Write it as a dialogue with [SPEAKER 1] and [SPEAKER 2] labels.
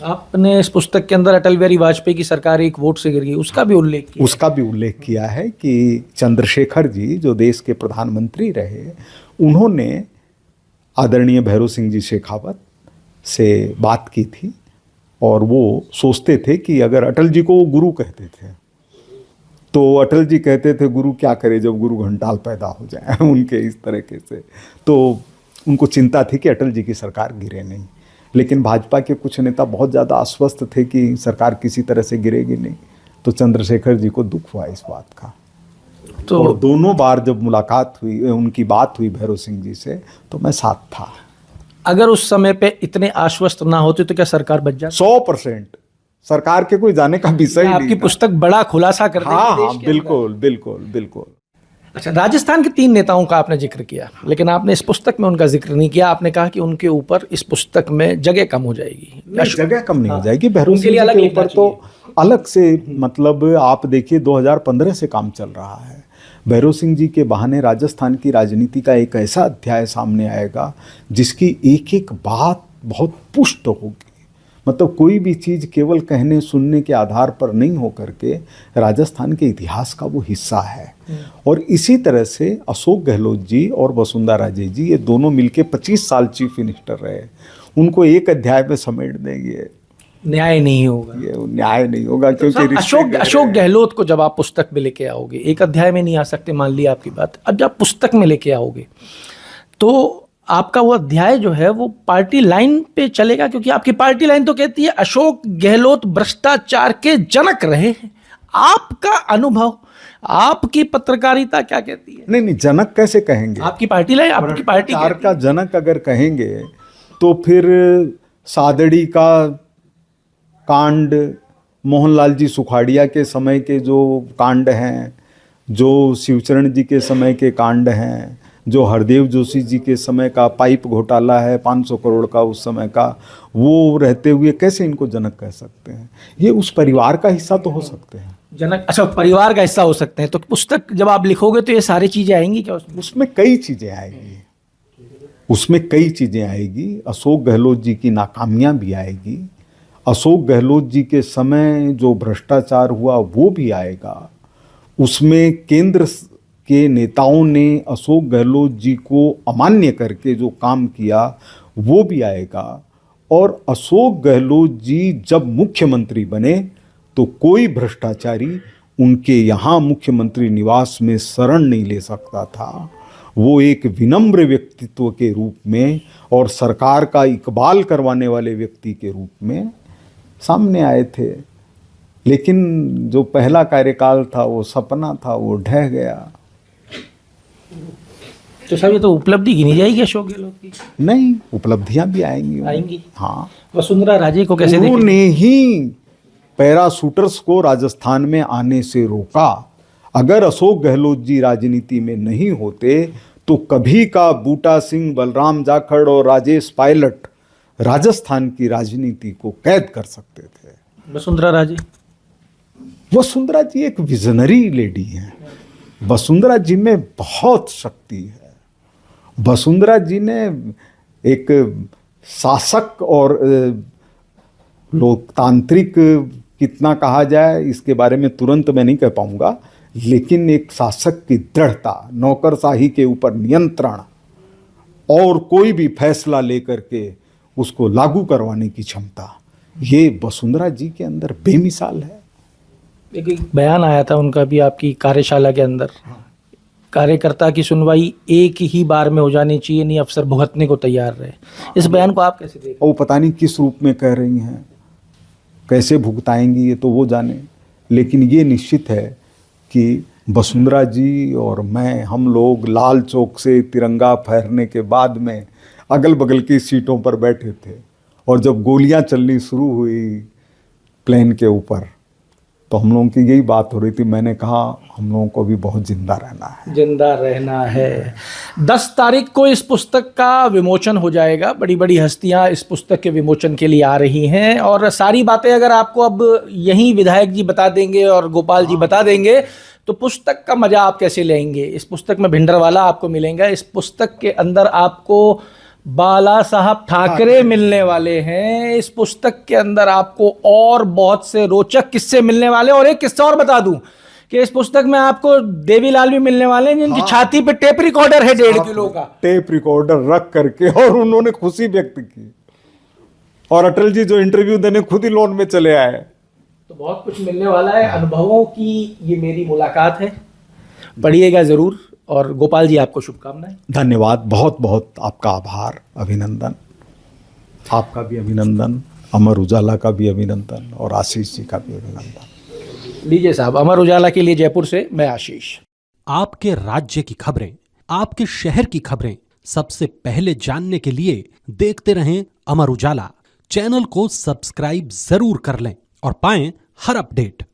[SPEAKER 1] आपने इस पुस्तक के अंदर अटल बिहारी वाजपेयी की सरकार एक वोट से गिर गई, उसका भी उल्लेख किया।
[SPEAKER 2] उसका भी उल्लेख किया है कि चंद्रशेखर जी जो देश के प्रधानमंत्री रहे, उन्होंने आदरणीय भैरों सिंह जी शेखावत से बात की थी और वो सोचते थे कि अगर अटल जी को वो गुरु कहते थे, तो अटल जी कहते थे गुरु क्या करे जब गुरु घंटाल पैदा हो जाए उनके इस तरीके से। तो उनको चिंता थी कि अटल जी की सरकार गिरे नहीं, लेकिन भाजपा के कुछ नेता बहुत ज़्यादा आश्वस्त थे कि सरकार किसी तरह से गिरेगी नहीं। तो चंद्रशेखर जी को दुख हुआ इस बात का। तो और दोनों बार जब मुलाकात हुई, उनकी बात हुई भैरों सिंह जी से, तो मैं साथ था।
[SPEAKER 1] अगर उस समय पे इतने आश्वस्त ना होते तो क्या सरकार बच जाती?
[SPEAKER 2] 100% सरकार के कोई जाने का विषय नहीं।
[SPEAKER 1] आपकी पुस्तक बड़ा खुलासा कर देगी
[SPEAKER 2] हाँ,
[SPEAKER 1] देश के
[SPEAKER 2] बिल्कुल बिल्कुल बिल्कुल।
[SPEAKER 1] अच्छा, राजस्थान के 3 नेताओं का आपने जिक्र किया, लेकिन आपने इस पुस्तक में उनका जिक्र नहीं किया। आपने कहा कि उनके ऊपर इस पुस्तक में जगह कम हो जाएगी।
[SPEAKER 2] जगह कम नहीं हो जाएगी, भैरों सिंह जी के ऊपर तो अलग से, मतलब आप देखिए 2015 से काम चल रहा है। भैरों सिंह जी के बहाने राजस्थान की राजनीति का एक ऐसा अध्याय सामने आएगा जिसकी एक एक बात बहुत पुष्ट होगी। मतलब कोई भी चीज़ केवल कहने सुनने के आधार पर नहीं हो करके राजस्थान के इतिहास का वो हिस्सा है। और इसी तरह से अशोक गहलोत जी और वसुंधरा राजे जी, ये दोनों मिलके 25 साल चीफ मिनिस्टर रहे, उनको एक अध्याय में समेट देंगे,
[SPEAKER 1] न्याय नहीं होगा।
[SPEAKER 2] ये न्याय नहीं होगा, क्योंकि
[SPEAKER 1] अशोक गहलोत को जब आप पुस्तक में लेके आओगे, एक अध्याय में नहीं आ सकते, मान लिया आपकी बात, अब जब पुस्तक में लेके आओगे तो आपका वो अध्याय जो है वो पार्टी लाइन पे चलेगा, क्योंकि आपकी पार्टी लाइन तो कहती है अशोक गहलोत भ्रष्टाचार के जनक रहे हैं। आपका अनुभव, आपकी पत्रकारिता क्या कहती है?
[SPEAKER 2] नहीं, जनक कैसे कहेंगे?
[SPEAKER 1] आपकी पार्टी लाइन, आपकी पार्टी
[SPEAKER 2] का जनक अगर कहेंगे तो फिर सादड़ी का कांड, मोहनलाल जी सुखाड़िया के समय के जो कांड हैं, जो शिवचरण जी के समय के कांड हैं, जो हरदेव जोशी जी के समय का पाइप घोटाला है 500 करोड़ का उस समय का, वो रहते हुए कैसे इनको जनक कह सकते हैं? ये उस परिवार का हिस्सा तो हो सकते हैं
[SPEAKER 1] जनक। अच्छा, परिवार का हिस्सा हो सकते हैं, तो पुस्तक जब आप लिखोगे तो ये सारी चीज़ें आएंगी क्या
[SPEAKER 2] उसमें कई चीज़ें आएंगी, उसमें कई चीज़ें आएगी। अशोक गहलोत जी की नाकामियाँ भी आएगी, अशोक गहलोत जी के समय जो भ्रष्टाचार हुआ वो भी आएगा, उसमें केंद्र के नेताओं ने अशोक गहलोत जी को अमान्य करके जो काम किया वो भी आएगा। और अशोक गहलोत जी जब मुख्यमंत्री बने तो कोई भ्रष्टाचारी उनके यहाँ मुख्यमंत्री निवास में शरण नहीं ले सकता था। वो एक विनम्र व्यक्तित्व के रूप में और सरकार का इकबाल करवाने वाले व्यक्ति के रूप में सामने आए थे। लेकिन जो पहला कार्यकाल था वो सपना था, वो ढह गया।
[SPEAKER 1] तो साहब ये तो उपलब्धि गिनी जाएगी अशोक गहलोत की?
[SPEAKER 2] नहीं, उपलब्धियां भी आएंगी। हाँ,
[SPEAKER 1] वसुंधरा राजे को कैसे देखेंगे?
[SPEAKER 2] उन्होंने ही पैराशूटर्स को राजस्थान में आने से रोका। अगर अशोक गहलोत जी राजनीति में नहीं होते तो कभी का बूटा सिंह, बलराम जाखड़ और राजेश पायलट राजस्थान की राजनीति को कैद कर सकते थे।
[SPEAKER 1] वसुंधरा राजे,
[SPEAKER 2] वसुंधरा जी एक विजनरी लेडी हैं। वसुंधरा जी में बहुत शक्ति है। वसुंधरा जी ने एक शासक और लोकतांत्रिक कितना कहा जाए इसके बारे में तुरंत मैं नहीं कह पाऊंगा, लेकिन एक शासक की दृढ़ता, नौकरशाही के ऊपर नियंत्रण और कोई भी फैसला लेकर के उसको लागू करवाने की क्षमता, ये वसुंधरा जी के अंदर बेमिसाल है।
[SPEAKER 1] एक बयान आया था उनका भी आपकी कार्यशाला के अंदर, कार्यकर्ता की सुनवाई एक ही बार में हो जानी चाहिए, नहीं अफसर भुगतने को तैयार रहे। इस बयान को आप कैसे देखते?
[SPEAKER 2] वो पता नहीं किस रूप में कह रही हैं, कैसे भुगताएंगी ये तो वो जाने, लेकिन ये निश्चित है कि वसुंधरा जी और मैं, हम लोग लाल चौक से तिरंगा फहरने के बाद में अगल बगल की सीटों पर बैठे थे और जब गोलियां चलनी शुरू हुई प्लेन के ऊपर तो हम लोगों की यही बात हो रही थी। मैंने कहा हम लोगों को भी बहुत जिंदा रहना है,
[SPEAKER 1] जिंदा रहना है। 10 तारीख को इस पुस्तक का विमोचन हो जाएगा। बड़ी बड़ी हस्तियां इस पुस्तक के विमोचन के लिए आ रही हैं और सारी बातें अगर आपको अब यहीं विधायक जी बता देंगे और गोपाल जी बता देंगे तो पुस्तक का मजा आप कैसे लेंगे? इस पुस्तक में भिंडरवाला आपको मिलेंगे, इस पुस्तक के अंदर आपको बाला साहब ठाकरे मिलने वाले हैं इस पुस्तक के अंदर। आपको और बहुत से रोचक किस्से मिलने वाले, और एक किस्सा और बता दूं कि इस पुस्तक में आपको देवीलाल भी मिलने वाले हैं, जिनकी छाती पे टेप रिकॉर्डर है 1.5 किलो का।
[SPEAKER 2] टेप रिकॉर्डर रख करके, और उन्होंने खुशी व्यक्त की, और अटल जी जो इंटरव्यू देने खुद ही लोन में चले आए।
[SPEAKER 1] तो बहुत कुछ मिलने वाला है। अनुभवों की ये मेरी मुलाकात है, पढ़िएगा जरूर। और गोपाल जी, आपको शुभकामनाएं।
[SPEAKER 2] धन्यवाद, बहुत बहुत आपका आभार, अभिनंदन। आपका भी अभिनंदन, अमर उजाला का भी अभिनंदन, और आशीष जी का भी अभिनंदन।
[SPEAKER 1] लीजिए साहब, अमर उजाला के लिए जयपुर से मैं आशीष।
[SPEAKER 3] आपके राज्य की खबरें, आपके शहर की खबरें सबसे पहले जानने के लिए देखते रहें अमर उजाला। चैनल को सब्सक्राइब जरूर कर लें और पाएं हर अपडेट।